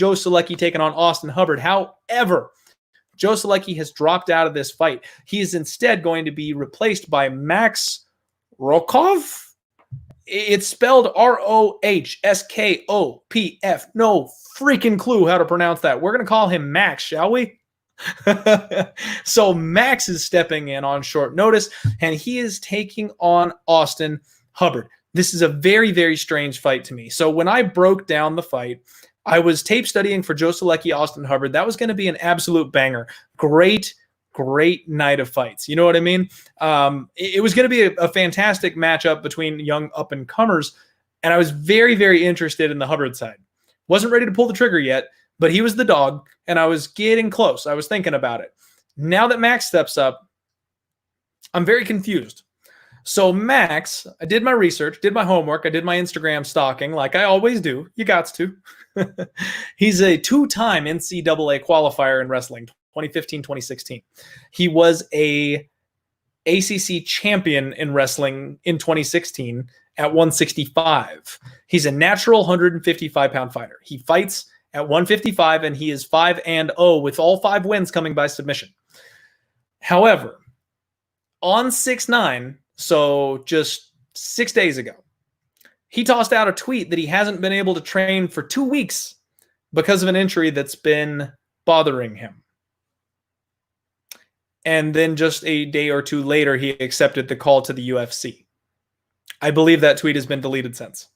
Joe Solecki taking on Austin Hubbard. However, Joe Solecki has dropped out of this fight. He is instead going to be replaced by Max Rohskopf. It's spelled Rohskopf. No freaking clue how to pronounce that. We're going to call him Max, shall we? So Max is stepping in on short notice, and he is taking on Austin Hubbard. This is a very, very strange fight to me. So when I broke down the fight, I was tape studying for Joe Solecki, Austin Hubbard. That was going to be an absolute banger. Great night of fights. You know what I mean? It was going to be a fantastic matchup between young up-and-comers, and I was very, very interested in the Hubbard side. Wasn't ready to pull the trigger yet, but he was the dog, and I was getting close. I was thinking about it. Now that Max steps up, I'm very confused. So Max, I did my research, did my homework, I did my Instagram stalking like I always do. You gots to. He's a two-time NCAA qualifier in wrestling, 2015, 2016. He was a ACC champion in wrestling in 2016 at 165. He's a natural 155-pound fighter. He fights at 155, and he is 5-0 with all 5 wins coming by submission. However, on 6/9, so just 6 days ago, he tossed out a tweet that he hasn't been able to train for 2 weeks because of an injury that's been bothering him. And then just a day or two later, he accepted the call to the UFC. I believe that tweet has been deleted since.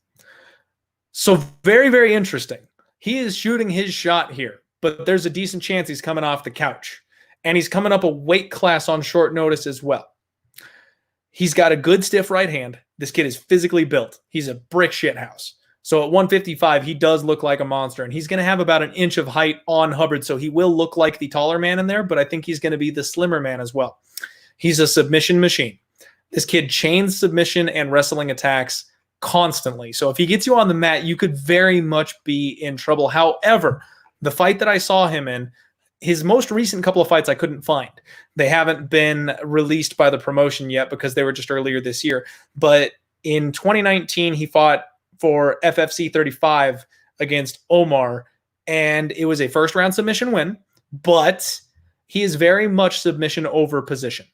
So very, very interesting. He is shooting his shot here, but there's a decent chance he's coming off the couch. And he's coming up a weight class on short notice as well. He's got a good stiff right hand. This kid is physically built. He's a brick shit house. So at 155, he does look like a monster, and he's going to have about 1 inch of height on Hubbard, so he will look like the taller man in there, but I think he's going to be the slimmer man as well. He's a submission machine. This kid chains submission and wrestling attacks constantly. So if he gets you on the mat, you could very much be in trouble. However, the fight that I saw him in, his most recent couple of fights I couldn't find. They haven't been released by the promotion yet because they were just earlier this year. But in 2019, he fought for FFC 35 against Omar, and it was a first-round submission win, but he is very much submission over position.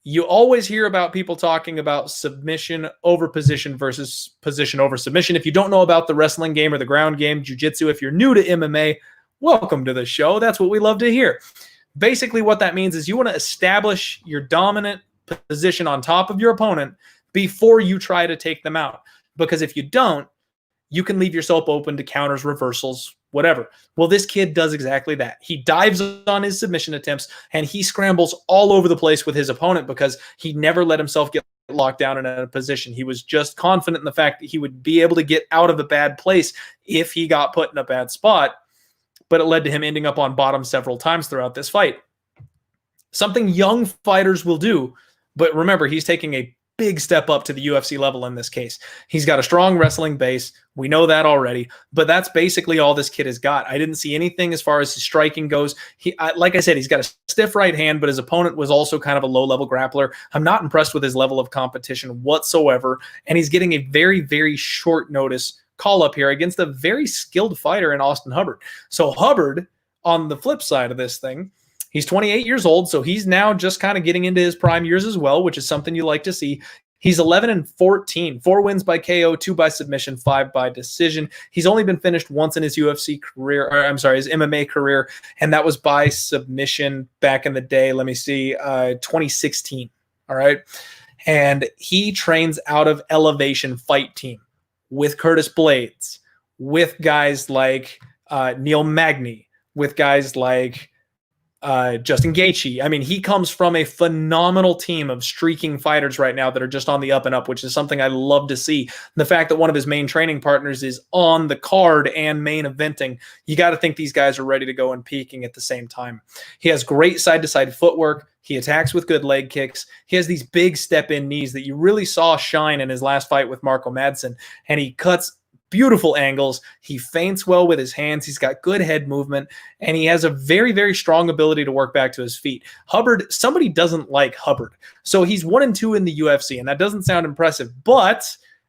You always hear about people talking about submission over position versus position over submission. If you don't know about the wrestling game or the ground game, jiu-jitsu, if you're new to MMA, welcome to the show. That's what we love to hear. Basically, what that means is you want to establish your dominant position on top of your opponent before you try to take them out. Because if you don't, you can leave yourself open to counters, reversals, whatever. Well, this kid does exactly that. He dives on his submission attempts, and he scrambles all over the place with his opponent because he never let himself get locked down in a position. He was just confident in the fact that he would be able to get out of a bad place if he got put in a bad spot, but it led to him ending up on bottom several times throughout this fight. Something young fighters will do, but remember, he's taking a big step up to the UFC level in this case. He's got a strong wrestling base. We know that already, but that's basically all this kid has got. I didn't see anything as far as his striking goes. Like I said, he's got a stiff right hand, but his opponent was also kind of a low-level grappler. I'm not impressed with his level of competition whatsoever, and he's getting a very, very short notice call-up here against a very skilled fighter in Austin Hubbard. So Hubbard, on the flip side of this thing, he's 28 years old, so he's now just kind of getting into his prime years as well, which is something you like to see. He's 11-14, 4 wins by KO, 2 by submission, 5 by decision. He's only been finished once in his UFC career, or I'm sorry, his MMA career, and that was by submission back in the day. Let me see, 2016. All right, and he trains out of Elevation Fight Team with Curtis Blades, with guys like Neil Magny, with guys like Justin Gaethje. I mean, he comes from a phenomenal team of streaking fighters right now that are just on the up and up, which is something I love to see. The fact that one of his main training partners is on the card and main eventing, you got to think these guys are ready to go and peaking at the same time. He has great side-to-side footwork. He attacks with good leg kicks. He has these big step-in knees that you really saw shine in his last fight with Marco Madsen, and he cuts beautiful angles. He feints well with his hands. He's got good head movement, and he has a very, very strong ability to work back to his feet. Hubbard, somebody doesn't like Hubbard. So he's 1-2 in the UFC, and that doesn't sound impressive, but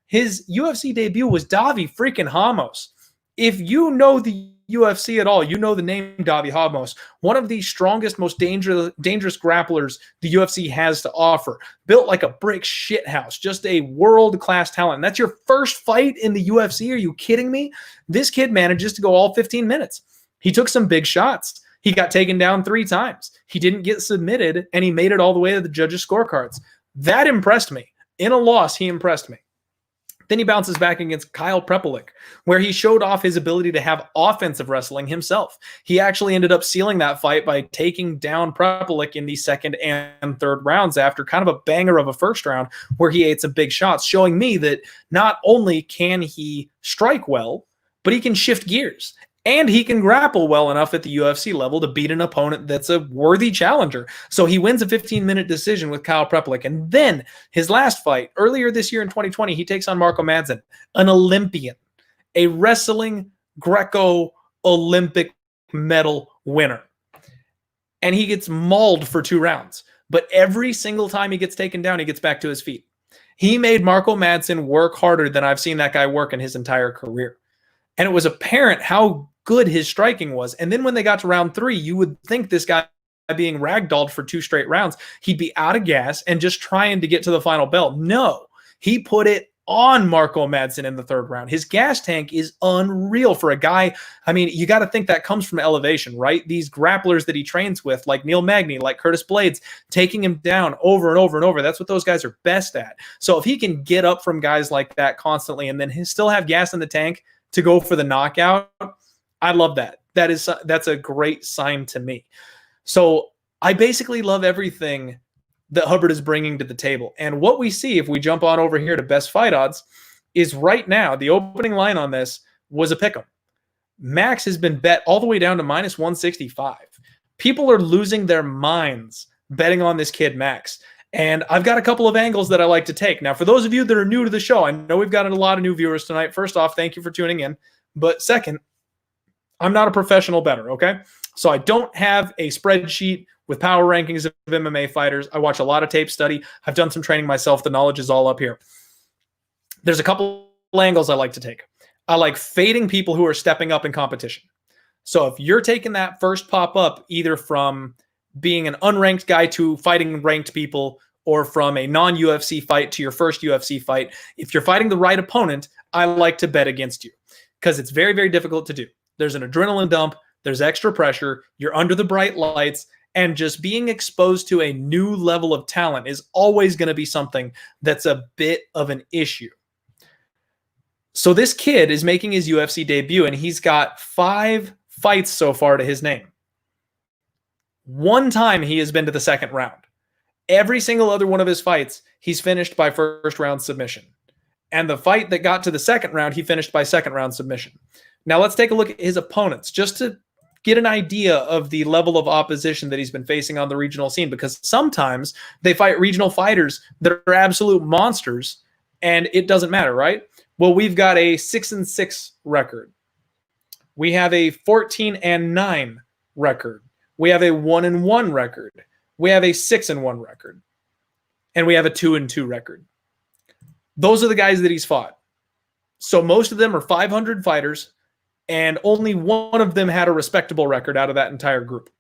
his UFC debut was Davi freaking Ramos. If you know the UFC at all, you know the name Davi Ramos, one of the strongest, most dangerous grapplers the UFC has to offer. Built like a brick shithouse, just a world-class talent. And that's your first fight in the UFC? Are you kidding me? This kid manages to go all 15 minutes. He took some big shots. He got taken down 3 times. He didn't get submitted, and he made it all the way to the judges' scorecards. That impressed me. In a loss, he impressed me. Then he bounces back against Kyle Prepelic, where he showed off his ability to have offensive wrestling himself. He actually ended up sealing that fight by taking down Prepelic in the second and third rounds after kind of a banger of a first round where he ate some big shots, showing me that not only can he strike well, but he can shift gears. And he can grapple well enough at the UFC level to beat an opponent that's a worthy challenger. So he wins a 15-minute decision with Kyle Prepelic. And then his last fight, earlier this year in 2020, he takes on Marco Madsen, an Olympian, a wrestling Greco-Olympic medal winner. And he gets mauled for 2 rounds. But every single time he gets taken down, he gets back to his feet. He made Marco Madsen work harder than I've seen that guy work in his entire career. And it was apparent how good his striking was. And then when they got to round 3, you would think this guy being ragdolled for 2 straight rounds, he'd be out of gas and just trying to get to the final bell. No, he put it on Marco Madsen in the 3rd round. His gas tank is unreal for a guy. I mean, you got to think that comes from elevation, right? These grapplers that he trains with, like Neil Magny, like Curtis Blades, taking him down over and over and over. That's what those guys are best at. So if he can get up from guys like that constantly and then he still have gas in the tank to go for the knockout, I love that. That's a great sign to me. So I basically love everything that Hubbard is bringing to the table. And what we see, if we jump on over here to best fight odds, is right now, the opening line on this was a pick'em. Max has been bet all the way down to minus 165. People are losing their minds betting on this kid, Max. And I've got a couple of angles that I like to take. Now, for those of you that are new to the show, I know we've got a lot of new viewers tonight. First off, thank you for tuning in. But second, I'm not a professional bettor, okay? So I don't have a spreadsheet with power rankings of MMA fighters. I watch a lot of tape study. I've done some training myself. The knowledge is all up here. There's a couple angles I like to take. I like fading people who are stepping up in competition. So if you're taking that first pop up, either from being an unranked guy to fighting ranked people, or from a non-UFC fight to your first UFC fight, if you're fighting the right opponent, I like to bet against you because it's very, very difficult to do. There's an adrenaline dump. There's extra pressure. You're under the bright lights. And just being exposed to a new level of talent is always going to be something that's a bit of an issue. So this kid is making his UFC debut, and he's got 5 fights so far to his name. 1 time he has been to the 2nd round. Every single other one of his fights, he's finished by 1st round submission. And the fight that got to the 2nd round, he finished by 2nd round submission. Now let's take a look at his opponents just to get an idea of the level of opposition that he's been facing on the regional scene, because sometimes they fight regional fighters that are absolute monsters and it doesn't matter, right? Well, we've got a 6-6 record. We have a 14-9 record. We have a 1-1 record. We have a 6-1 record. And we have a 2-2 record. Those are the guys that he's fought. So most of them are 500 fighters, and only one of them had a respectable record out of that entire group.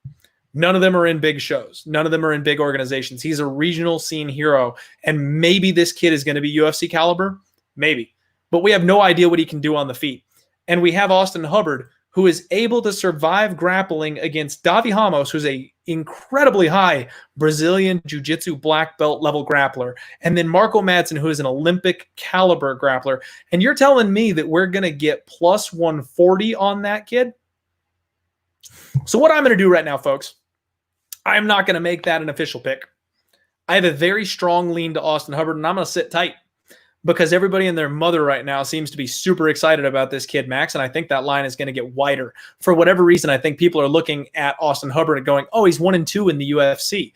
None of them are in big shows. None of them are in big organizations. He's a regional scene hero, and maybe this kid is going to be UFC caliber. Maybe. But we have no idea what he can do on the feet. And we have Austin Hubbard, who is able to survive grappling against Davi Ramos, who's a incredibly high Brazilian Jiu-Jitsu black belt level grappler, and then Marco Madsen, who is an Olympic caliber grappler. And you're telling me that we're going to get plus 140 on that kid? So what I'm going to do right now, folks, I'm not going to make that an official pick. I have a very strong lean to Austin Hubbard, and I'm going to sit tight, because everybody and their mother right now seems to be super excited about this kid, Max, and I think that line is going to get wider. For whatever reason, I think people are looking at Austin Hubbard and going, oh, he's 1-2 in the UFC.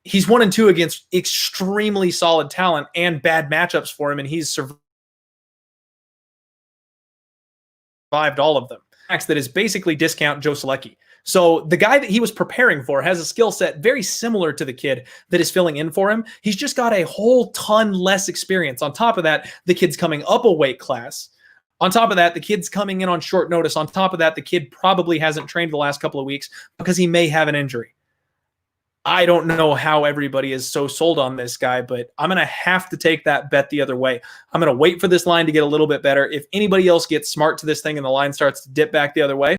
He's 1-2 against extremely solid talent and bad matchups for him, and he's survived all of them. Max, that is basically discount Joe Selecki. So the guy that he was preparing for has a skill set very similar to the kid that is filling in for him. He's just got a whole ton less experience. On top of that, the kid's coming up a weight class. On top of that, the kid's coming in on short notice. On top of that, the kid probably hasn't trained the last couple of weeks because he may have an injury. I don't know how everybody is so sold on this guy, but I'm going to have to take that bet the other way. I'm going to wait for this line to get a little bit better. If anybody else gets smart to this thing and the line starts to dip back the other way,